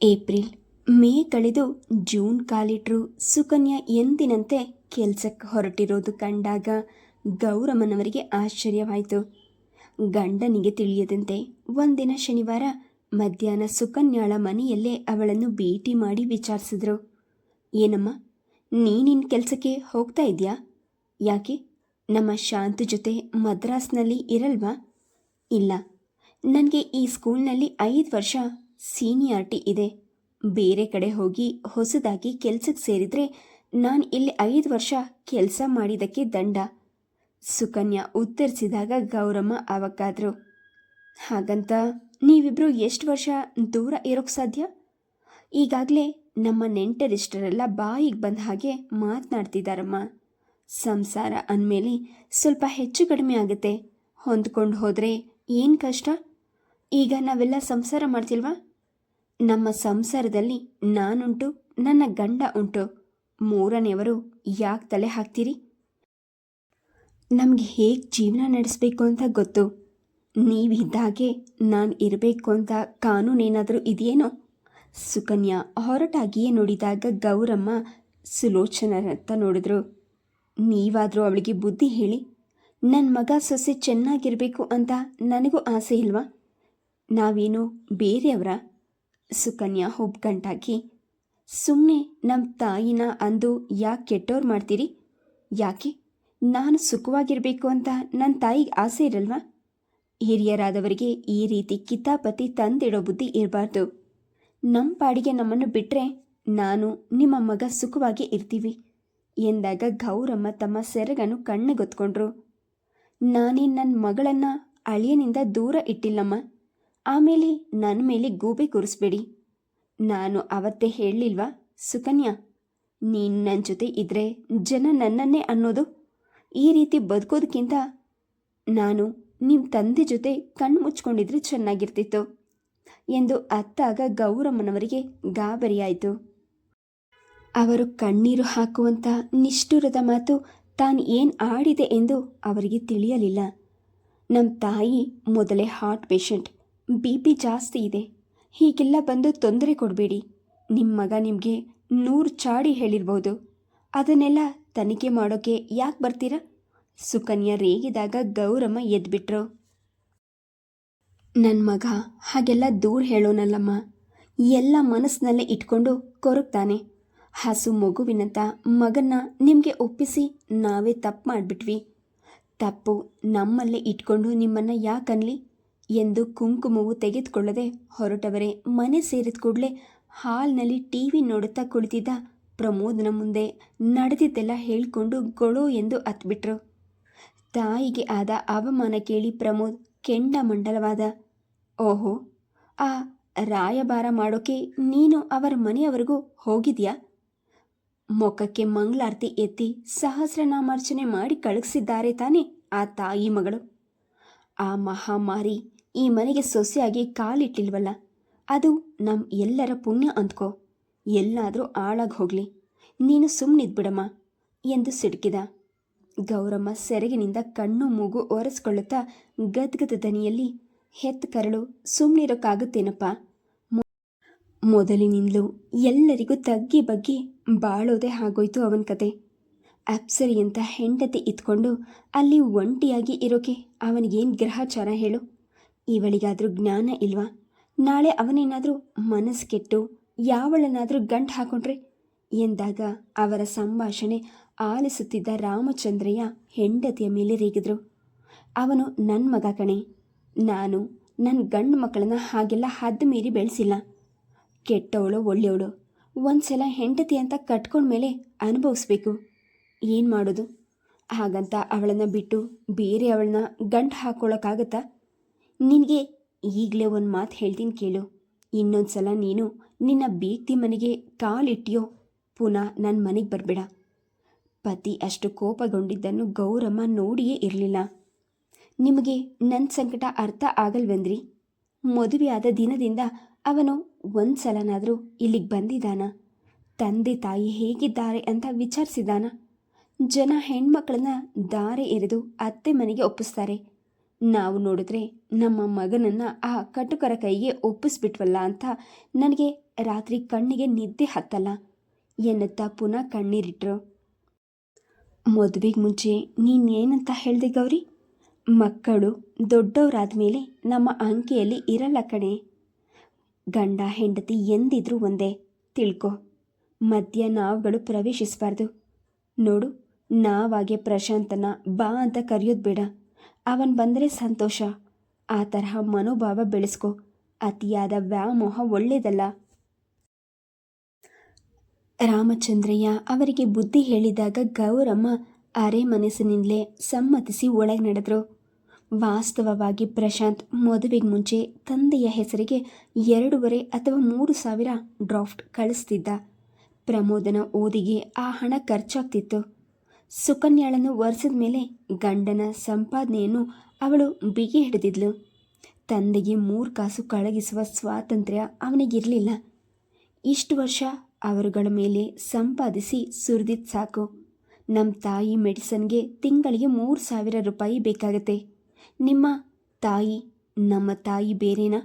April May ಕಳೆದು June ಕಾಲಿಟ್ರು Sukanya ಎಂದಿನಂತೆ ಕೆಲಸಕ್ಕೆ ಹೊರಟಿರೋದು ಕಂಡಾಗ ಗೌರಮ್ಮನವರಿಗೆ ಆಶ್ಚರ್ಯವಾಯಿತು. ಗಂಡನಿಗೆ ತಿಳಿಯದಂತೆ ಒಂದಿನ ಶನಿವಾರ ಮಧ್ಯಾಹ್ನ ಸುಕನ್ಯಾಳ ಮನೆಯಲ್ಲೇ ಅವಳನ್ನು ಭೇಟಿ ಮಾಡಿ ವಿಚಾರಿಸಿದ್ರು. ಏನಮ್ಮ, ನೀನಿನ್ ಕೆಲಸಕ್ಕೆ ಹೋಗ್ತಾ ಇದೆಯಾ? ಯಾಕೆ, ನಮ್ಮ ಶಾಂತು ಜೊತೆ ಮದ್ರಾಸ್ನಲ್ಲಿ ಇರಲ್ವಾ? ಇಲ್ಲ, ನನಗೆ ಈ ಸ್ಕೂಲ್ನಲ್ಲಿ 5 ವರ್ಷ ಸೀನಿಯಾರಿಟಿ ಇದೆ. ಬೇರೆ ಕಡೆ ಹೋಗಿ ಹೊಸದಾಗಿ ಕೆಲಸಕ್ಕೆ ಸೇರಿದರೆ ನಾನು ಇಲ್ಲಿ 5 ವರ್ಷ ಕೆಲಸ ಮಾಡಿದ್ದಕ್ಕೆ ದಂಡ. ಸುಕನ್ಯಾ ಉತ್ತರಿಸಿದಾಗ ಗೌರಮ್ಮ ಅವಕ್ಕಾದ್ರು. ಹಾಗಂತ ನೀವಿಬ್ಬರು ಎಷ್ಟು ವರ್ಷ ದೂರ ಇರೋಕ್ಕೆ ಸಾಧ್ಯ? ಈಗಾಗಲೇ ನಮ್ಮ ನೆಂಟರಿಷ್ಟರೆಲ್ಲ ಬಾಯಿಗೆ ಬಂದ ಹಾಗೆ ಮಾತನಾಡ್ತಿದ್ದಾರಮ್ಮ. ಸಂಸಾರ ಅಂದಮೇಲೆ ಸ್ವಲ್ಪ ಹೆಚ್ಚು ಕಡಿಮೆ ಆಗುತ್ತೆ. ಹೊಂದ್ಕೊಂಡು ಹೋದರೆ ಏನು ಕಷ್ಟ? ಈಗ ನಾವೆಲ್ಲ ಸಂಸಾರ ಮಾಡ್ತಿಲ್ವಾ? ನಮ್ಮ ಸಂಸಾರದಲ್ಲಿ ನಾನುಂಟು, ನನ್ನ ಗಂಡ ಉಂಟು. ಮೂರನೆಯವರು ಯಾಕೆ ತಲೆ ಹಾಕ್ತೀರಿ? ನಮಗೆ ಹೇಗೆ ಜೀವನ ನಡೆಸಬೇಕು ಅಂತ ಗೊತ್ತು. ನೀವಿದ್ದಾಗೆ ನಾನು ಇರಬೇಕು ಅಂತ ಕಾನೂನೇನಾದರೂ ಇದೆಯೇನೋ? ಸುಕನ್ಯಾ ಹೊರಟಾಗಿಯೇ ನೋಡಿದಾಗ ಗೌರಮ್ಮ ಸುಲೋಚನರತ್ತ ನೋಡಿದ್ರು. ನೀವಾದರೂ ಅವಳಿಗೆ ಬುದ್ಧಿ ಹೇಳಿ. ನನ್ನ ಮಗ ಸೊಸೆ ಚೆನ್ನಾಗಿರಬೇಕು ಅಂತ ನನಗೂ ಆಸೆ ಇಲ್ವಾ? ನಾವೇನು ಬೇರೆಯವರ? ಸುಕನ್ಯಾ ಹುಬ್ಗಂಟಾಕಿ, ಸುಮ್ಮನೆ ನಮ್ಮ ತಾಯಿನ ಅಂದು ಯಾಕೆ ಕೆಟ್ಟೋರು ಮಾಡ್ತೀರಿ? ಯಾಕೆ, ನಾನು ಸುಖವಾಗಿರಬೇಕು ಅಂತ ನನ್ನ ತಾಯಿಗೆ ಆಸೆ ಇರಲ್ವಾ? ಹಿರಿಯರಾದವರಿಗೆ ಈ ರೀತಿ ಕಿತಾಪತಿ ತಂದಿಡೋ ಬುದ್ಧಿ ಇರಬಾರ್ದು. ನಮ್ಮ ಪಾಡಿಗೆ ನಮ್ಮನ್ನು ಬಿಟ್ಟರೆ ನಾನು ನಿಮ್ಮ ಮಗ ಸುಖವಾಗಿ ಇರ್ತೀವಿ ಎಂದಾಗ ಗೌರಮ್ಮ ತಮ್ಮ ಸೆರಗನ್ನು ಕಣ್ಣಗೊತ್ಕೊಂಡ್ರು. ನಾನೇ ನನ್ನ ಮಗಳನ್ನು ಅಳಿಯನಿಂದ ದೂರ ಇಟ್ಟಿಲ್ಲಮ್ಮ. ಆಮೇಲೆ ನನ್ನ ಮೇಲೆ ಗೂಬೆ ಕೂರಿಸ್ಬೇಡಿ. ನಾನು ಅವತ್ತೇ ಹೇಳಲಿಲ್ವಾ ಸುಕನ್ಯಾ, ನೀನು ನನ್ನ ಜೊತೆ ಇದ್ದರೆ ಜನ ನನ್ನನ್ನೇ ಅನ್ನೋದು. ಈ ರೀತಿ ಬದುಕೋದಕ್ಕಿಂತ ನಾನು ನಿಮ್ಮ ತಂದೆ ಜೊತೆ ಕಣ್ಣು ಮುಚ್ಕೊಂಡಿದ್ರೆ ಚೆನ್ನಾಗಿರ್ತಿತ್ತು ಎಂದು ಅತ್ತಾಗ ಗೌರಮ್ಮನವರಿಗೆ ಗಾಬರಿಯಾಯಿತು. ಅವರು ಕಣ್ಣೀರು ಹಾಕುವಂಥ ನಿಷ್ಠುರದ ಮಾತು ತಾನು ಏನು ಆಡಿದೆ ಎಂದು ಅವರಿಗೆ ತಿಳಿಯಲಿಲ್ಲ. ನಮ್ಮ ತಾಯಿ ಮೊದಲೇ ಹಾರ್ಟ್ ಪೇಷಂಟ್, BP ಜಾಸ್ತಿ ಇದೆ. ಹೀಗೆಲ್ಲ ಬಂದು ತೊಂದರೆ ಕೊಡಬೇಡಿ. ನಿಮ್ಮ ಮಗ ನಿಮಗೆ 100 ಚಾಡಿ ಹೇಳಿರ್ಬೋದು. ಅದನ್ನೆಲ್ಲ ತನಿಖೆ ಮಾಡೋಕ್ಕೆ ಯಾಕೆ ಬರ್ತೀರಾ? ಸುಕನ್ಯಾ ರೇಗಿದಾಗ ಗೌರಮ್ಮ ಎದ್ಬಿಟ್ರು. ನನ್ನ ಮಗ ಹಾಗೆಲ್ಲ ದೂರ ಹೇಳೋನಲ್ಲಮ್ಮ. ಎಲ್ಲ ಮನಸ್ಸಿನಲ್ಲೇ ಇಟ್ಕೊಂಡು ಕೊರಗ್ತಾನೆ. ಹಸು ಮಗುವಿನಂತ ಮಗನ್ನ ನಿಮಗೆ ಒಪ್ಪಿಸಿ ನಾವೇ ತಪ್ಪು ಮಾಡಿಬಿಟ್ವಿ. ತಪ್ಪು ನಮ್ಮಲ್ಲೇ ಇಟ್ಕೊಂಡು ನಿಮ್ಮನ್ನು ಯಾಕನ್ಲಿ ಎಂದು ಕುಂಕುಮವು ತೆಗೆದುಕೊಳ್ಳದೆ ಹೊರಟವರೇ ಮನೆ ಸೇರಿದ ಕೂಡಲೇ ಹಾಲ್ನಲ್ಲಿ TV ನೋಡುತ್ತಾ ಕುಳಿತಿದ್ದ ಪ್ರಮೋದನ ಮುಂದೆ ನಡೆದಿದ್ದೆಲ್ಲ ಹೇಳಿಕೊಂಡು ಗೊಳೋ ಎಂದು ಅತ್ಬಿಟ್ರು. ತಾಯಿಗೆ ಆದ ಅವಮಾನ ಕೇಳಿ ಪ್ರಮೋದ್ ಕೆಂಡಮಂಡಲವಾದ. ಓಹೋ, ಆ ರಾಯಭಾರ ಮಾಡೋಕೆ ನೀನು ಅವರ ಮನೆಯವರೆಗೂ ಹೋಗಿದ್ಯಾ? ಮೊಕ್ಕಕ್ಕೆ ಮಂಗಳಾರತಿ ಎತ್ತಿ ಸಹಸ್ರನಾಮಾರ್ಚನೆ ಮಾಡಿ ಕಳುಹಿಸಿದ್ದಾರೆ ತಾನೇ ಆ ತಾಯಿ ಮಗಳು. ಆ ಮಹಾಮಾರಿ ಈ ಮನೆಗೆ ಸೊಸೆಯಾಗಿ ಕಾಲಿಟ್ಟಿಲ್ವಲ್ಲ, ಅದು ನಮ್ಮ ಎಲ್ಲರ ಪುಣ್ಯ ಅಂದ್ಕೋ. ಎಲ್ಲಾದರೂ ಆಳಾಗಿ ಹೋಗಲಿ, ನೀನು ಸುಮ್ಮನಿದ್ಬಿಡಮ್ಮ ಎಂದು ಸಿಡುಕಿದ. ಗೌರಮ್ಮ ಸೆರಗಿನಿಂದ ಕಣ್ಣು ಮೂಗು ಒರೆಸ್ಕೊಳ್ಳುತ್ತಾ ಗದ್ಗದ ದನಿಯಲ್ಲಿ, ಹೆತ್ತ ಕರಳು, ಸುಮ್ಮನಿರೋಕ್ಕಾಗುತ್ತೇನಪ್ಪ. ಮೊದಲಿನಿಂದಲೂ ಎಲ್ಲರಿಗೂ ತಗ್ಗಿ ಬಗ್ಗಿ ಬಾಳೋದೇ ಆಗೋಯ್ತು ಅವನ ಕತೆ. ಅಪ್ಸರಿಯಂತ ಹೆಂಡತಿ ಇದ್ಕೊಂಡು ಅಲ್ಲಿ ಒಂಟಿಯಾಗಿ ಇರೋಕೆ ಅವನಿಗೇನು ಗ್ರಹಚಾರ ಹೇಳು? ಇವಳಿಗಾದರೂ ಜ್ಞಾನ ಇಲ್ವಾ? ನಾಳೆ ಅವನೇನಾದರೂ ಮನಸ್ಸು ಕೆಟ್ಟು ಯಾವಳನ್ನಾದರೂ ಗಂಟು ಹಾಕೊಂಡ್ರೆ ಎಂದಾಗ ಅವರ ಸಂಭಾಷಣೆ ಆಲಿಸುತ್ತಿದ್ದ ರಾಮಚಂದ್ರಯ್ಯ ಹೆಂಡತಿಯ ಮೇಲೆ ರೇಗಿದ್ರು. ಅವನು ನನ್ನ ಮಗ ಕಣೆ. ನಾನು ನನ್ನ ಗಂಡು ಮಕ್ಕಳನ್ನ ಹಾಗೆಲ್ಲ ಹದ್ದು ಮೀರಿ ಬೆಳೆಸಿಲ್ಲ. ಕೆಟ್ಟವಳು ಒಳ್ಳೆಯವಳು ಒಂದ್ಸಲ ಹೆಂಡತಿ ಅಂತ ಕಟ್ಕೊಂಡ್ಮೇಲೆ ಅನುಭವಿಸ್ಬೇಕು. ಏನು ಮಾಡೋದು? ಹಾಗಂತ ಅವಳನ್ನು ಬಿಟ್ಟು ಬೇರೆ ಅವಳನ್ನ ಗಂಟು ಹಾಕ್ಕೊಳ್ಳೋಕ್ಕಾಗತ್ತಾ? ನಿನಗೆ ಈಗಲೇ ಒಂದು ಮಾತು ಹೇಳ್ತೀನಿ ಕೇಳು. ಇನ್ನೊಂದು ಸಲ ನೀನು ನಿನ್ನ ಬೀಗ್ತಿ ಮನೆಗೆ ಕಾಲಿಟ್ಟಿಯೋ ಪುನಃ ನನ್ನ ಮನೆಗೆ ಬರಬೇಡ. ಪತಿ ಅಷ್ಟು ಕೋಪಗೊಂಡಿದ್ದನ್ನು ಗೌರಮ್ಮ ನೋಡಿಯೇ ಇರಲಿಲ್ಲ. ನಿಮಗೆ ನನ್ನ ಸಂಕಟ ಅರ್ಥ ಆಗಲ್ವೆಂದ್ರಿ? ಮದುವೆಯಾದ ದಿನದಿಂದ ಅವನು ಒಂದು ಸಲನಾದರೂ ಇಲ್ಲಿಗೆ ಬಂದಿದ್ದಾನ? ತಂದೆ ತಾಯಿ ಹೇಗಿದ್ದಾರೆ ಅಂತ ವಿಚಾರಿಸಿದಾನ? ಜನ ಹೆಣ್ಮಕ್ಳನ್ನ ದಾರೆ ಎರೆದು ಅತ್ತೆ ಮನೆಗೆ ಒಪ್ಪಿಸ್ತಾರೆ. ನಾವು ನೋಡಿದ್ರೆ ನಮ್ಮ ಮಗನನ್ನು ಆ ಕಟುಕರ ಕೈಗೆ ಒಪ್ಪಿಸ್ಬಿಟ್ವಲ್ಲ ಅಂತ ನನಗೆ ರಾತ್ರಿ ಕಣ್ಣಿಗೆ ನಿದ್ದೆ ಹತ್ತಲ್ಲ ಎನ್ನುತ್ತಾ ಪುನಃ ಕಣ್ಣೀರಿಟ್ರು. ಮದುವೆಗೆ ಮುಂಚೆ ನೀನೇನಂತ ಹೇಳಿದೆ ಗೌರಿ? ಮಕ್ಕಳು ದೊಡ್ಡವರಾದ ಮೇಲೆ ನಮ್ಮ ಅಂಕೆಯಲ್ಲಿ ಇರಲ್ಲ ಕಣೆ. ಗಂಡ ಹೆಂಡತಿ ಎಂದಿದ್ರೂ ಒಂದೇ, ತಿಳ್ಕೊ. ಮಧ್ಯ ನಾವುಗಳು ಪ್ರವೇಶಿಸಬಾರ್ದು. ನೋಡು, ನಾವಾಗೆ ಪ್ರಶಾಂತನ ಬಾ ಅಂತ ಕರೆಯೋದು ಬೇಡ. ಅವನು ಬಂದರೆ ಸಂತೋಷ. ಆ ತರಹ ಮನೋಭಾವ ಬೆಳೆಸ್ಕೊ. ಅತಿಯಾದ ವ್ಯಾಮೋಹ ಒಳ್ಳೆಯದಲ್ಲ. ರಾಮಚಂದ್ರಯ್ಯ ಅವರಿಗೆ ಬುದ್ಧಿ ಹೇಳಿದಾಗ ಗೌರಮ್ಮ ಅರೆ ಮನಸ್ಸಿನಿಂದಲೇ ಸಮ್ಮತಿಸಿ ಒಳಗೆ ನಡೆದರು. ವಾಸ್ತವವಾಗಿ ಪ್ರಶಾಂತ್ ಮದುವೆಗೆ ಮುಂಚೆ ತಂದೆಯ ಹೆಸರಿಗೆ 2.5 ಅಥವಾ 3,000 ಡ್ರಾಫ್ಟ್ ಕಳಿಸ್ತಿದ್ದ. ಪ್ರಮೋದನ ಓದಿಗೆ ಆ ಹಣ ಖರ್ಚಾಗ್ತಿತ್ತು. ಸುಕನ್ಯಾಳನ್ನು ಒರೆಸಿದ ಮೇಲೆ ಗಂಡನ ಸಂಪಾದನೆಯನ್ನು ಅವಳು ಬಿಗಿ ಹಿಡಿದಿದ್ಲು. ತಂದೆಗೆ 3 ಕಾಸು ಕಳಗಿಸುವ ಸ್ವಾತಂತ್ರ್ಯ ಅವನಿಗಿರಲಿಲ್ಲ. ಇಷ್ಟು ವರ್ಷ ಅವರುಗಳ ಮೇಲೆ ಸಂಪಾದಿಸಿ ಸುರಿದಿದ್ದು ಸಾಕು. ನಮ್ಮ ತಾಯಿ ಮೆಡಿಸನ್ಗೆ ತಿಂಗಳಿಗೆ 3,000 ರೂಪಾಯಿ ಬೇಕಾಗತ್ತೆ. ನಿಮ್ಮ ತಾಯಿ ನಮ್ಮ ತಾಯಿ ಬೇರೆನಾ?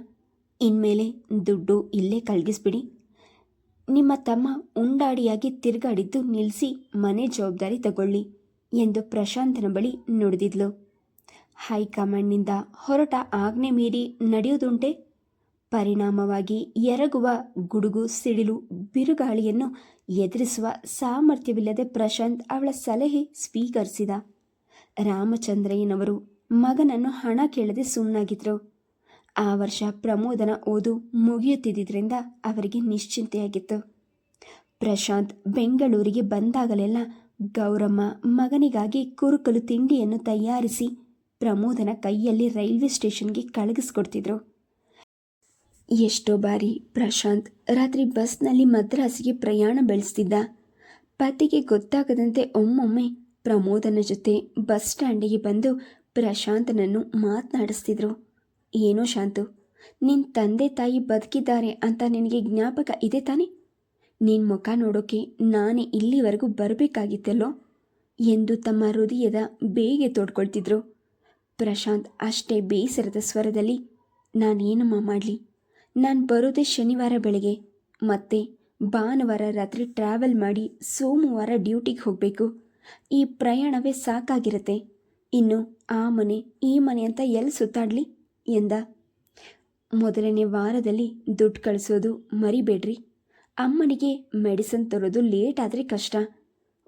ಇನ್ಮೇಲೆ ದುಡ್ಡು ಇಲ್ಲೇ ಕಳಗಿಸ್ಬಿಡಿ. ನಿಮ್ಮ ತಮ್ಮ ಉಂಡಾಡಿಯಾಗಿ ತಿರುಗಾಡಿದ್ದು ನಿಲ್ಲಿಸಿ ಮನೆ ಜವಾಬ್ದಾರಿ ತಗೊಳ್ಳಿ ಎಂದು ಪ್ರಶಾಂತನ ಬಳಿ ನುಡಿದಿದ್ಲು. ಹೈಕಮಾಂಡ್ನಿಂದ ಹೊರಟ ಆಜ್ಞೆ ಮೀರಿ ನಡೆಯುವುದುಂಟೆ? ಪರಿಣಾಮವಾಗಿ ಎರಗುವ ಗುಡುಗು ಸಿಡಿಲು ಬಿರುಗಾಳಿಯನ್ನು ಎದುರಿಸುವ ಸಾಮರ್ಥ್ಯವಿಲ್ಲದೆ ಪ್ರಶಾಂತ್ ಅವಳ ಸಲಹೆ ಸ್ವೀಕರಿಸಿದ. ರಾಮಚಂದ್ರಯ್ಯನವರು ಮಗನನ್ನು ಹಣ ಕೇಳದೆ ಸುಮ್ಮನಾಗಿದ್ರು. ಆ ವರ್ಷ ಪ್ರಮೋದನ ಓದು ಮುಗಿಯುತ್ತಿದ್ದರಿಂದ ಅವರಿಗೆ ನಿಶ್ಚಿಂತೆಯಾಗಿತ್ತು. ಪ್ರಶಾಂತ್ ಬೆಂಗಳೂರಿಗೆ ಬಂದಾಗಲೆಲ್ಲ ಗೌರಮ್ಮ ಮಗನಿಗಾಗಿ ಕುರುಕಲು ತಿಂಡಿಯನ್ನು ತಯಾರಿಸಿ ಪ್ರಮೋದನ ಕೈಯಲ್ಲಿ ರೈಲ್ವೆ ಸ್ಟೇಷನ್ಗೆ ಕಳುಹಿಸ್ಕೊಡ್ತಿದ್ರು. ಎಷ್ಟೋ ಬಾರಿ ಪ್ರಶಾಂತ್ ರಾತ್ರಿ ಬಸ್ನಲ್ಲಿ ಮದ್ರಾಸಿಗೆ ಪ್ರಯಾಣ ಬೆಳೆಸ್ತಿದ್ದ. ಪತಿಗೆ ಗೊತ್ತಾಗದಂತೆ ಒಮ್ಮೊಮ್ಮೆ ಪ್ರಮೋದನ ಜೊತೆ ಬಸ್ ಸ್ಟ್ಯಾಂಡಿಗೆ ಬಂದು ಪ್ರಶಾಂತನನ್ನು ಮಾತನಾಡಿಸ್ತಿದ್ರು. ಏನೋ ಶಾಂತು, ನಿನ್ನ ತಂದೆ ತಾಯಿ ಬದುಕಿದ್ದಾರೆ ಅಂತ ನಿನಗೆ ಜ್ಞಾಪಕ ಇದೆ ತಾನೆ? ನಿನ್ನ ಮುಖ ನೋಡೋಕೆ ನಾನೇ ಇಲ್ಲಿವರೆಗೂ ಬರಬೇಕಾಗಿತ್ತಲ್ಲೋ ಎಂದು ತಮ್ಮ ಹೃದಯದ ಬೇಗೆ ತೋಡ್ಕೊಳ್ತಿದ್ರು. ಪ್ರಶಾಂತ್ ಅಷ್ಟೇ ಬೇಸರದ ಸ್ವರದಲ್ಲಿ, ನಾನೇನಮ್ಮ ಮಾಡಲಿ, ನಾನು ಬರೋದೇ ಶನಿವಾರ ಬೆಳಗ್ಗೆ, ಮತ್ತೆ ಭಾನುವಾರ ರಾತ್ರಿ ಟ್ರಾವೆಲ್ ಮಾಡಿ ಸೋಮವಾರ ಡ್ಯೂಟಿಗೆ ಹೋಗಬೇಕು. ಈ ಪ್ರಯಾಣವೇ ಸಾಕಾಗಿರುತ್ತೆ. ಇನ್ನು ಆ ಮನೆ ಈ ಮನೆ ಅಂತ ಎಲ್ಲಿ ಸುತ್ತಾಡಲಿ ಎಂದ. ಮೊದಲನೇ ವಾರದಲ್ಲಿ ದುಡ್ಡು ಕಳಿಸೋದು ಮರಿಬೇಡ್ರಿ. ಅಮ್ಮನಿಗೆ ಮೆಡಿಸಿನ್ ತರೋದು ಲೇಟ್ ಆದರೆ ಕಷ್ಟ.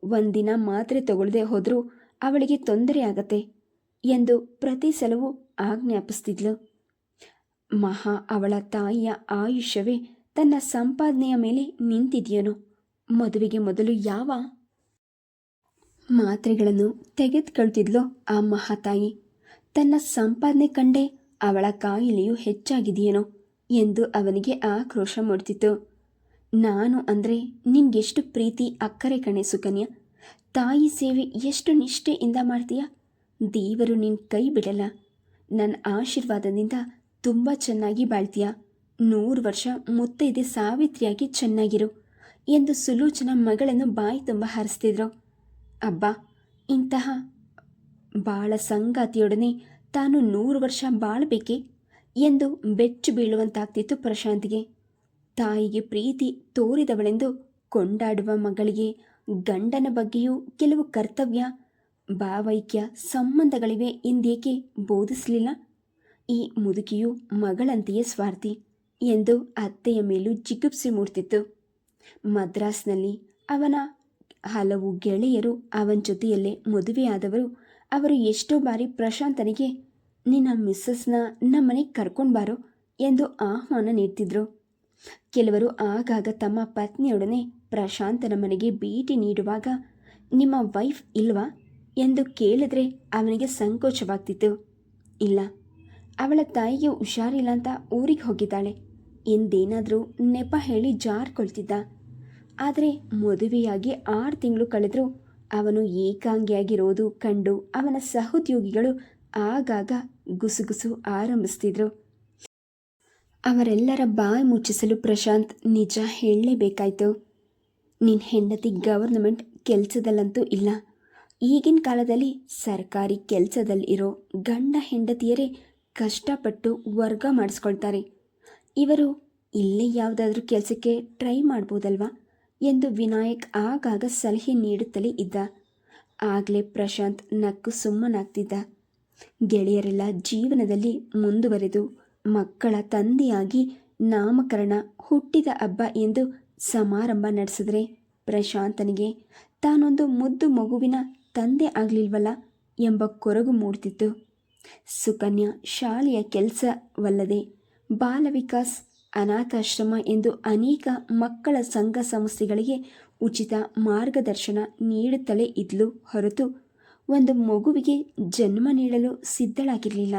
ಒಂದಿನ ಮಾತ್ರೆ ತಗೊಳ್ಳದೆ ಹೋದರೂ ಅವಳಿಗೆ ತೊಂದರೆ ಆಗತ್ತೆ ಎಂದು ಪ್ರತಿ ಸಲವೂ ಆಜ್ಞಾಪಿಸ್ತಿದ್ಲು. ಮಹಾ ಅವಳ ತಾಯಿಯ ಆಯುಷ್ಯವೇ ತನ್ನ ಸಂಪಾದನೆಯ ಮೇಲೆ ನಿಂತಿದೆಯೇನೋ. ಮದುವೆಗೆ ಮೊದಲು ಯಾವ ಮಾತ್ರೆಗಳನ್ನು ತೆಗೆದುಕೊಳ್ತಿದ್ಲೋ ಆ ಮಹಾತಾಯಿ, ತನ್ನ ಸಂಪಾದನೆ ಕಂಡೇ ಅವಳ ಕಾಯಿಲೆಯು ಹೆಚ್ಚಾಗಿದೆಯೇನೋ ಎಂದು ಅವನಿಗೆ ಆಕ್ರೋಶ ಮೂಡ್ತಿತ್ತು. ನಾನು ಅಂದರೆ ನಿನ್ಗೆಷ್ಟು ಪ್ರೀತಿ ಅಕ್ಕರೆ ಕಣೆ ಸುಕನ್ಯ. ತಾಯಿ ಸೇವೆ ಎಷ್ಟು ನಿಷ್ಠೆಯಿಂದ ಮಾಡ್ತೀಯ. ದೇವರು ನಿನ್ನ ಕೈ ಬಿಡಲ್ಲ. ನನ್ನ ಆಶೀರ್ವಾದದಿಂದ ತುಂಬ ಚೆನ್ನಾಗಿ ಬಾಳ್ತೀಯ. 100 ವರ್ಷ ಮುತ್ತೈದೆ ಸಾವಿತ್ರಿಯಾಗಿ ಚೆನ್ನಾಗಿರು ಎಂದು ಸುಲೋಚನ ಮಗಳನ್ನು ಬಾಯಿ ತುಂಬ ಹರಿಸ್ತಿದ್ರು. ಅಬ್ಬಾ, ಇಂತಹ ಬಾಳ ಸಂಗಾತಿಯೊಡನೆ ತಾನು 100 ವರ್ಷ ಬಾಳಬೇಕೆ ಎಂದು ಬೆಚ್ಚು ಬೀಳುವಂತಾಗ್ತಿತ್ತು ಪ್ರಶಾಂತ್ಗೆ. ತಾಯಿಗೆ ಪ್ರೀತಿ ತೋರಿದವಳೆಂದು ಕೊಂಡಾಡುವ ಮಗಳಿಗೆ ಗಂಡನ ಬಗ್ಗೆಯೂ ಕೆಲವು ಕರ್ತವ್ಯ ಭಾವೈಕ್ಯ ಸಂಬಂಧಗಳಿವೆ ಎಂದೇಕೆ ಬೋಧಿಸಲಿಲ್ಲ? ಈ ಮುದುಕಿಯು ಮಗಳಂತೆಯೇ ಸ್ವಾರ್ಥಿ ಎಂದು ಅತ್ತೆಯ ಮೇಲೂ ಜಿಗುಪ್ಸೆ ಮೂಡ್ತಿತ್ತು. ಮದ್ರಾಸ್ನಲ್ಲಿ ಅವನ ಹಲವು ಗೆಳೆಯರು ಅವನ ಜೊತೆಯಲ್ಲೇ ಮದುವೆಯಾದವರು. ಅವರು ಎಷ್ಟೋ ಬಾರಿ ಪ್ರಶಾಂತನಿಗೆ ನಿನ್ನ ಮಿಸ್ಸಸ್ನ ನಮ್ಮನೆಗೆ ಕರ್ಕೊಂಡು ಬಾರೋ ಎಂದು ಆಹ್ವಾನ ನೀಡ್ತಿದ್ರು. ಕೆಲವರು ಆಗಾಗ ತಮ್ಮ ಪತ್ನಿಯೊಡನೆ ಪ್ರಶಾಂತನ ಮನೆಗೆ ಭೇಟಿ ನೀಡುವಾಗ ನಿಮ್ಮ ವೈಫ್ ಇಲ್ವಾ ಎಂದು ಕೇಳಿದ್ರೆ ಅವನಿಗೆ ಸಂಕೋಚವಾಗ್ತಿತ್ತು. ಇಲ್ಲ, ಅವಳ ತಾಯಿಗೆ ಹುಷಾರಿಲ್ಲ ಅಂತ ಊರಿಗೆ ಹೋಗಿದ್ದಾಳೆ ಎಂದೇನಾದರೂ ನೆಪ ಹೇಳಿ ಜಾರ್ಕೊಳ್ತಿದ್ದ. ಆದರೆ ಮದುವೆಯಾಗಿ 6 ತಿಂಗಳು ಕಳೆದರೂ ಅವನು ಏಕಾಂಗಿಯಾಗಿರೋದು ಕಂಡು ಅವನ ಸಹೋದ್ಯೋಗಿಗಳು ಆಗಾಗ ಗುಸುಗುಸು ಆರಂಭಿಸ್ತಿದ್ರು. ಅವರೆಲ್ಲರ ಬಾಯಿ ಮುಚ್ಚಿಸಲು ಪ್ರಶಾಂತ್ ನಿಜ ಹೇಳಲೇಬೇಕಾಯ್ತು. ನಿನ್ನ ಹೆಂಡತಿ ಗವರ್ನಮೆಂಟ್ ಕೆಲಸದಲ್ಲಂತೂ ಇಲ್ಲ, ಈಗಿನ ಕಾಲದಲ್ಲಿ ಸರ್ಕಾರಿ ಕೆಲಸದಲ್ಲಿರೋ ಗಂಡ ಹೆಂಡತಿಯರೇ ಕಷ್ಟಪಟ್ಟು ವರ್ಗ ಮಾಡಿಸ್ಕೊಳ್ತಾರೆ. ಇವರು ಇಲ್ಲೇ ಯಾವುದಾದ್ರೂ ಕೆಲಸಕ್ಕೆ ಟ್ರೈ ಮಾಡ್ಬೋದಲ್ವಾ ಎಂದು ವಿನಾಯಕ್ ಆಗಾಗ ಸಲಹೆ ನೀಡುತ್ತಲೇ ಇದ್ದ. ಆಗಲೇ ಪ್ರಶಾಂತ್ ನಕ್ಕು ಸುಮ್ಮನಾಗ್ತಿದ್ದ. ಗೆಳೆಯರೆಲ್ಲ ಜೀವನದಲ್ಲಿ ಮುಂದುವರೆದು ಮಕ್ಕಳ ತಂದೆಯಾಗಿ ನಾಮಕರಣ, ಹುಟ್ಟಿದ ಹಬ್ಬ ಎಂದು ಸಮಾರಂಭ ನಡೆಸಿದ್ರೆ ಪ್ರಶಾಂತನಿಗೆ ತಾನೊಂದು ಮುದ್ದು ಮಗುವಿನ ತಂದೆ ಆಗಲಿಲ್ವಲ್ಲ ಎಂಬ ಕೊರಗು ಮೂಡ್ತಿತ್ತು. ಸುಕನ್ಯಾ ಶಾಲೆಯ ಕೆಲಸವಲ್ಲದೆ ಬಾಲವಿಕಾಸ್, ಅನಾಥಾಶ್ರಮ ಎಂದು ಅನೇಕ ಮಕ್ಕಳ ಸಂಘ ಸಂಸ್ಥೆಗಳಿಗೆ ಉಚಿತ ಮಾರ್ಗದರ್ಶನ ನೀಡುತ್ತಲೇ ಇದ್ಲು ಹೊರತು ಒಂದು ಮಗುವಿಗೆ ಜನ್ಮ ನೀಡಲು ಸಿದ್ಧಳಾಗಿರಲಿಲ್ಲ.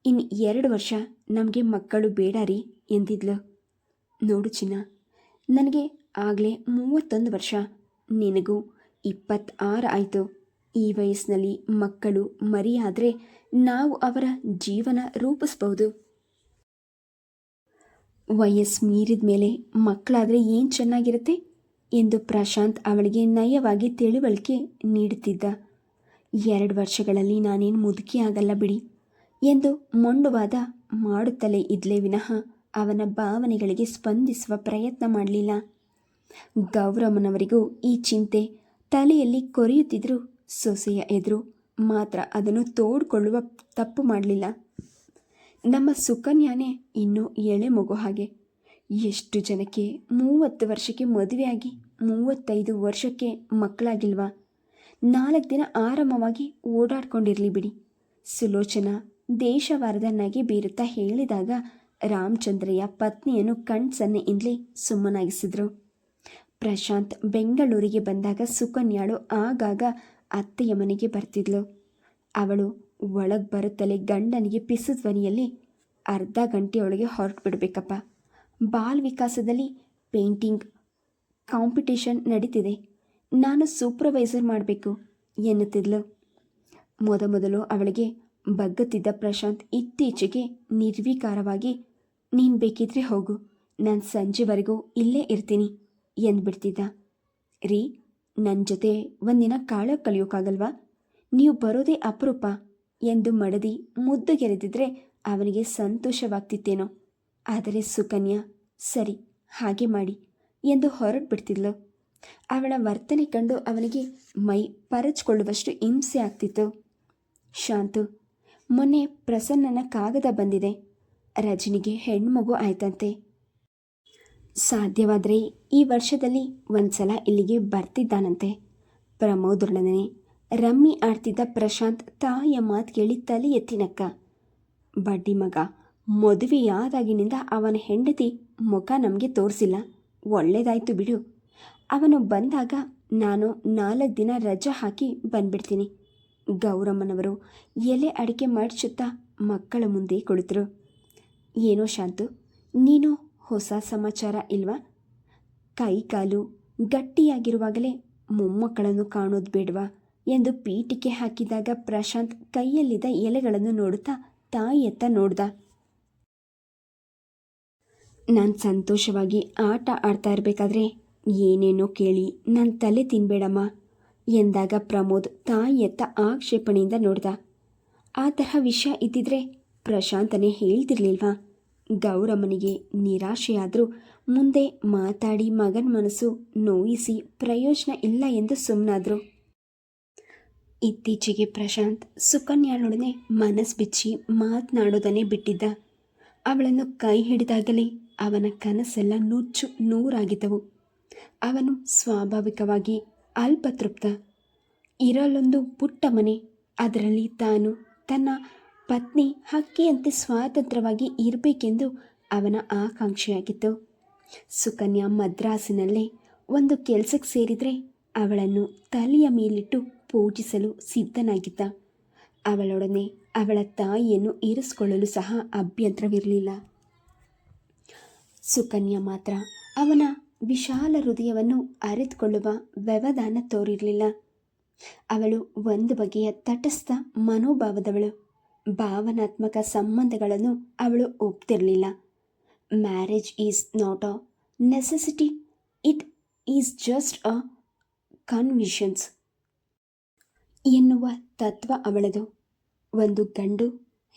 ಇನ್ನು 2 ವರ್ಷ ನಮಗೆ ಮಕ್ಕಳು ಬೇಡ ರೀ ಎಂದಿದ್ಲು. ನೋಡು ಚಿನ್ನ, ನನಗೆ ಆಗಲೇ 31 ವರ್ಷ, ನಿನಗೂ 26 ಆಯಿತು. ಈ ವಯಸ್ಸಿನಲ್ಲಿ ಮಕ್ಕಳು ಮರಿಯಾದರೆ ನಾವು ಅವರ ಜೀವನ ರೂಪಿಸ್ಬೋದು. ವಯಸ್ಸು ಮೀರಿದ ಮೇಲೆ ಮಕ್ಕಳಾದರೆ ಏನು ಚೆನ್ನಾಗಿರುತ್ತೆ ಎಂದು ಪ್ರಶಾಂತ್ ಅವಳಿಗೆ ನಯವಾಗಿ ತಿಳುವಳಿಕೆ ನೀಡುತ್ತಿದ್ದ. 2 ವರ್ಷಗಳಲ್ಲಿ ನಾನೇನು ಮುದುಕಿ ಆಗಲ್ಲ ಬಿಡಿ ಎಂದು ಮೊಂಡುವಾದ ಮಾಡುತ್ತಲೇ ಇದ್ಲೇ ವಿನಃ ಅವನ ಭಾವನೆಗಳಿಗೆ ಸ್ಪಂದಿಸುವ ಪ್ರಯತ್ನ ಮಾಡಲಿಲ್ಲ. ಗೌರಮ್ಮನವರಿಗೂ ಈ ಚಿಂತೆ ತಲೆಯಲ್ಲಿ ಕೊರೆಯುತ್ತಿದ್ದರೂ ಸೊಸೆಯ ಎದುರು ಮಾತ್ರ ಅದನ್ನು ತೋಡ್ಕೊಳ್ಳುವ ತಪ್ಪು ಮಾಡಲಿಲ್ಲ. ನಮ್ಮ ಸುಕನ್ಯಾನೇ ಇನ್ನೂ ಎಳೆ ಮಗು ಹಾಗೆ. ಎಷ್ಟು ಜನಕ್ಕೆ 30 ವರ್ಷಕ್ಕೆ ಮದುವೆಯಾಗಿ 35 ವರ್ಷಕ್ಕೆ ಮಕ್ಕಳಾಗಿಲ್ವಾ? 4 ದಿನ ಆರಾಮವಾಗಿ ಓಡಾಡ್ಕೊಂಡಿರಲಿ ಬಿಡಿ. ಸುಲೋಚನಾ ದೇಶವಾರದ ನಗೆ ಬೀರುತ್ತಾ ಹೇಳಿದಾಗ ರಾಮಚಂದ್ರಯ್ಯ ಪತ್ನಿಯನ್ನು ಕಣ್ಸನ್ನೆಯಿಂದಲೇ ಸುಮ್ಮನಾಗಿಸಿದ್ರು. ಪ್ರಶಾಂತ್ ಬೆಂಗಳೂರಿಗೆ ಬಂದಾಗ ಸುಕನ್ಯಾಳು ಆಗಾಗ ಅತ್ತೆಯ ಮನೆಗೆ ಬರ್ತಿದ್ಲು. ಅವಳು ಒಳಗೆ ಬರುತ್ತಲೇ ಗಂಡನಿಗೆ ಪಿಸು ಧ್ವನಿಯಲ್ಲಿ, ಅರ್ಧ ಗಂಟೆಯೊಳಗೆ ಹೊರಟು ಬಿಡಬೇಕಪ್ಪ, ಬಾಲ್ ವಿಕಾಸದಲ್ಲಿ ಪೇಂಟಿಂಗ್ ಕಾಂಪಿಟೇಷನ್ ನಡೀತಿದೆ, ನಾನು ಸೂಪರ್ವೈಸರ್ ಮಾಡಬೇಕು ಎನ್ನುತ್ತಿದ್ಲು. ಮೊದಮೊದಲು ಅವಳಿಗೆ ಬಗ್ಗುತ್ತಿದ್ದ ಪ್ರಶಾಂತ್ ಇತ್ತೀಚೆಗೆ ನಿರ್ವಿಕಾರವಾಗಿ, ನೀನು ಬೇಕಿದ್ರೆ ಹೋಗು, ನಾನು ಸಂಜೆವರೆಗೂ ಇಲ್ಲೇ ಇರ್ತೀನಿ ಎಂದ್ಬಿಡ್ತಿದ್ದ. ರೀ, ನನ್ನ ಜೊತೆ ಒಂದಿನ ಕಾಳ ಕಲಿಯೋಕ್ಕಾಗಲ್ವಾ? ನೀವು ಬರೋದೇ ಅಪರೂಪ ಎಂದು ಮಡದಿ ಮುದ್ದುಗೆರೆದಿದ್ರೆ ಅವನಿಗೆ ಸಂತೋಷವಾಗ್ತಿತ್ತೇನೋ. ಆದರೆ ಸುಕನ್ಯಾ ಸರಿ ಹಾಗೆ ಮಾಡಿ ಎಂದು ಹೊರಟು ಬಿಡ್ತಿದ್ಲು. ಅವಳ ವರ್ತನೆ ಕಂಡು ಅವನಿಗೆ ಮೈ ಪರಚಿಕೊಳ್ಳುವಷ್ಟು ಹಿಂಸೆ ಆಗ್ತಿತ್ತು. ಶಾಂತು, ಮೊನ್ನೆ ಪ್ರಸನ್ನನ ಕಾಗದ ಬಂದಿದೆ. ರಜನಿಗೆ ಹೆಣ್ಮಗು ಆಯ್ತಂತೆ. ಸಾಧ್ಯವಾದರೆ ಈ ವರ್ಷದಲ್ಲಿ ಒಂದ್ಸಲ ಇಲ್ಲಿಗೆ ಬರ್ತಿದ್ದಾನಂತೆ. ಪ್ರಮೋದರೊಡನೆ ರಮ್ಮಿ ಆಡ್ತಿದ್ದ ಪ್ರಶಾಂತ್ ತಾಯಿಯ ಮಾತು ಕೇಳಿ ತಲೆ ಎತ್ತಿ ನಕ್ಕ. ಬಡ್ಡಿ ಮಗ, ಮದುವೆಯಾದಾಗಿನಿಂದ ಅವನ ಹೆಂಡತಿ ಮುಖ ನಮಗೆ ತೋರಿಸಿಲ್ಲ. ಒಳ್ಳೇದಾಯ್ತು ಬಿಡು. ಅವನು ಬಂದಾಗ ನಾನು 4 ದಿನ ರಜೆ ಹಾಕಿ ಬಂದ್ಬಿಡ್ತೀನಿ. ಗೌರಮ್ಮನವರು ಎಲೆ ಅಡಿಕೆ ಮಡ್ಚುತ್ತಾ ಮಕ್ಕಳ ಮುಂದೆ ಕುಳಿತರು. ಏನೋ ಶಾಂತು, ನೀನು ಹೊಸ ಸಮಾಚಾರ ಇಲ್ವಾ? ಕೈ ಕಾಲು ಗಟ್ಟಿಯಾಗಿರುವಾಗಲೇ ಮೊಮ್ಮಕ್ಕಳನ್ನು ಕಾಣೋದು ಬೇಡವಾ ಎಂದು ಪೀಠಿಕೆ ಹಾಕಿದಾಗ ಪ್ರಶಾಂತ್ ಕೈಯಲ್ಲಿದ್ದ ಎಲೆಗಳನ್ನು ನೋಡುತ್ತಾ ತಾಯಿಯತ್ತ ನೋಡ್ದ. ನಾನು ಸಂತೋಷವಾಗಿ ಆಟ ಆಡ್ತಾ ಇರಬೇಕಾದ್ರೆ ಏನೇನೋ ಕೇಳಿ ನನ್ನ ತಲೆ ತಿನ್ಬೇಡಮ್ಮ ಎಂದಾಗ ಪ್ರಮೋದ್ ತಾಯಿಯತ್ತ ಆಕ್ಷೇಪಣೆಯಿಂದ ನೋಡ್ದ. ಆ ತರಹ ವಿಷಯ ಇದ್ದಿದ್ರೆ ಪ್ರಶಾಂತನೇ ಹೇಳ್ತಿರ್ಲಿಲ್ವಾ? ಗೌರಮ್ಮನಿಗೆ ನಿರಾಶೆಯಾದರೂ ಮುಂದೆ ಮಾತಾಡಿ ಮಗನ ಮನಸ್ಸು ನೋಯಿಸಿ ಪ್ರಯೋಜನ ಇಲ್ಲ ಎಂದು ಸುಮ್ಮನಾದ್ರು. ಇತ್ತೀಚೆಗೆ ಪ್ರಶಾಂತ್ ಸುಕನ್ಯಾಳೊಡನೆ ಮನಸ್ಸು ಬಿಚ್ಚಿ ಮಾತನಾಡೋದನ್ನೇ ಬಿಟ್ಟಿದ್ದ. ಅವಳನ್ನು ಕೈ ಹಿಡಿದಾಗಲೇ ಅವನ ಕನಸೆಲ್ಲ ನುಚ್ಚು ನೂರಾಗಿದ್ದವು. ಅವನು ಸ್ವಾಭಾವಿಕವಾಗಿ ಅಲ್ಪತೃಪ್ತ. ಇರಲೊಂದು ಪುಟ್ಟ ಮನೆ, ಅದರಲ್ಲಿ ತಾನು ತನ್ನ ಪತ್ನಿ ಹಕ್ಕಿಯಂತೆ ಸ್ವಾತಂತ್ರ್ಯವಾಗಿ ಇರಬೇಕೆಂದು ಅವನ ಆಕಾಂಕ್ಷೆಯಾಗಿತ್ತು. ಸುಕನ್ಯಾ ಮದ್ರಾಸಿನಲ್ಲೇ ಒಂದು ಕೆಲಸಕ್ಕೆ ಸೇರಿದರೆ ಅವಳನ್ನು ತಲೆಯ ಮೇಲಿಟ್ಟು ಪೂಜಿಸಲು ಸಿದ್ಧನಾಗಿದ್ದ. ಅವಳೊಡನೆ ಅವಳ ತಾಯಿಯನ್ನು ಇರಿಸಿಕೊಳ್ಳಲು ಸಹ ಅಭ್ಯಂತರವಿರಲಿಲ್ಲ. ಸುಕನ್ಯಾ ಮಾತ್ರ ಅವನ ವಿಶಾಲ ಹೃದಯವನ್ನು ಅರಿತುಕೊಳ್ಳುವ ವ್ಯವಧಾನ ತೋರಿರಲಿಲ್ಲ. ಅವಳು ಒಂದು ಬಗೆಯ ತಟಸ್ಥ ಮನೋಭಾವದವಳು. ಭಾವನಾತ್ಮಕ ಸಂಬಂಧಗಳನ್ನು ಅವಳು ಒಪ್ತಿರಲಿಲ್ಲ. Marriage is not a necessity, it is just a convictions. ಎನ್ನುವ ತತ್ವ ಅವಳದು. ಒಂದು ಗಂಡು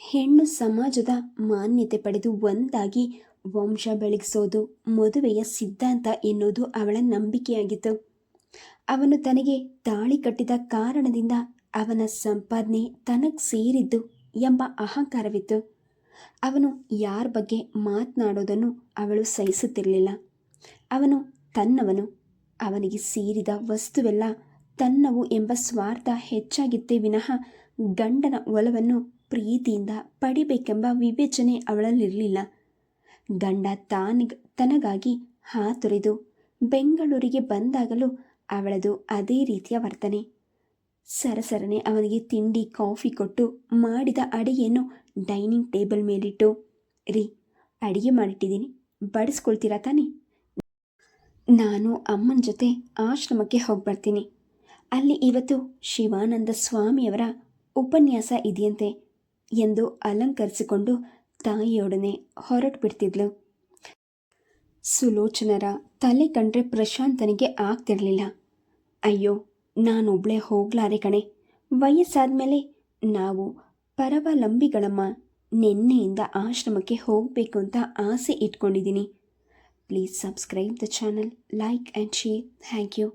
ಹೆಣ್ಣು ಸಮಾಜದ ಮಾನ್ಯತೆ ಪಡೆದು ಒಂದಾಗಿ ವಂಶ ಬೆಳಗಿಸೋದು ಮದುವೆಯ ಸಿದ್ಧಾಂತ ಎನ್ನುವುದು ಅವಳ ನಂಬಿಕೆಯಾಗಿತ್ತು. ಅವನು ತನಗೆ ತಾಳಿ ಕಟ್ಟಿದ ಕಾರಣದಿಂದ ಅವನ ಸಂಪಾದನೆ ತನಗೆ ಸೇರಿದ್ದು ಎಂಬ ಅಹಂಕಾರವಿತ್ತು. ಅವನು ಯಾರ ಬಗ್ಗೆ ಮಾತನಾಡೋದನ್ನು ಅವಳು ಸಹಿಸುತ್ತಿರಲಿಲ್ಲ. ಅವನು ತನ್ನವನು, ಅವನಿಗೆ ಸೇರಿದ ವಸ್ತುವೆಲ್ಲ ತನ್ನವು ಎಂಬ ಸ್ವಾರ್ಥ ಹೆಚ್ಚಾಗಿತ್ತೇ ವಿನಃ ಗಂಡನ ಒಲವನ್ನು ಪ್ರೀತಿಯಿಂದ ಪಡಿಬೇಕೆಂಬ ವಿವೇಚನೆ ಅವಳಲ್ಲಿರಲಿಲ್ಲ. ಗಂಡ ತನಗಾಗಿ ಹಾತೊರೆದು ಬೆಂಗಳೂರಿಗೆ ಬಂದಾಗಲೂ ಅವಳದು ಅದೇ ರೀತಿಯ ವರ್ತನೆ. ಸರಸರನೆ ಅವನಿಗೆ ತಿಂಡಿ ಕಾಫಿ ಕೊಟ್ಟು ಮಾಡಿದ ಅಡಿಗೆಯನ್ನು ಡೈನಿಂಗ್ ಟೇಬಲ್ ಮೇಲಿಟ್ಟು, ರೀ, ಅಡಿಗೆ ಮಾಡಿಟ್ಟಿದ್ದೀನಿ, ಬಡಿಸ್ಕೊಳ್ತೀರಾ ತಾನೆ? ನಾನು ಅಮ್ಮನ ಜೊತೆ ಆಶ್ರಮಕ್ಕೆ ಹೋಗಿ ಬರ್ತೀನಿ. ಅಲ್ಲಿ ಇವತ್ತು ಶಿವಾನಂದ ಸ್ವಾಮಿಯವರ ಉಪನ್ಯಾಸ ಇದೆಯಂತೆ ಎಂದು ಅಲಂಕರಿಸಿಕೊಂಡು ತಾಯಿಯೊಡನೆ ಹೊರಟು ಬಿಡ್ತಿದ್ಲು. ಸುಲೋಚನರ ತಲೆ ಕಂಡ್ರೆ ಪ್ರಶಾಂತನಿಗೆ ಆಗ್ತಿರಲಿಲ್ಲ. ಅಯ್ಯೋ, ನಾನೊಬ್ಳೆ ಹೋಗ್ಲಾರೆ ಕಣೆ, ವಯಸ್ಸಾದ್ಮೇಲೆ ನಾವು ಪರಾವಲಂಬಿಗಳಮ್ಮ. ನಿನ್ನೆಯಿಂದ ಆಶ್ರಮಕ್ಕೆ ಹೋಗಬೇಕು ಅಂತ ಆಸೆ ಇಟ್ಕೊಂಡಿದ್ದೀನಿ. Please subscribe the channel, like and share. Thank you.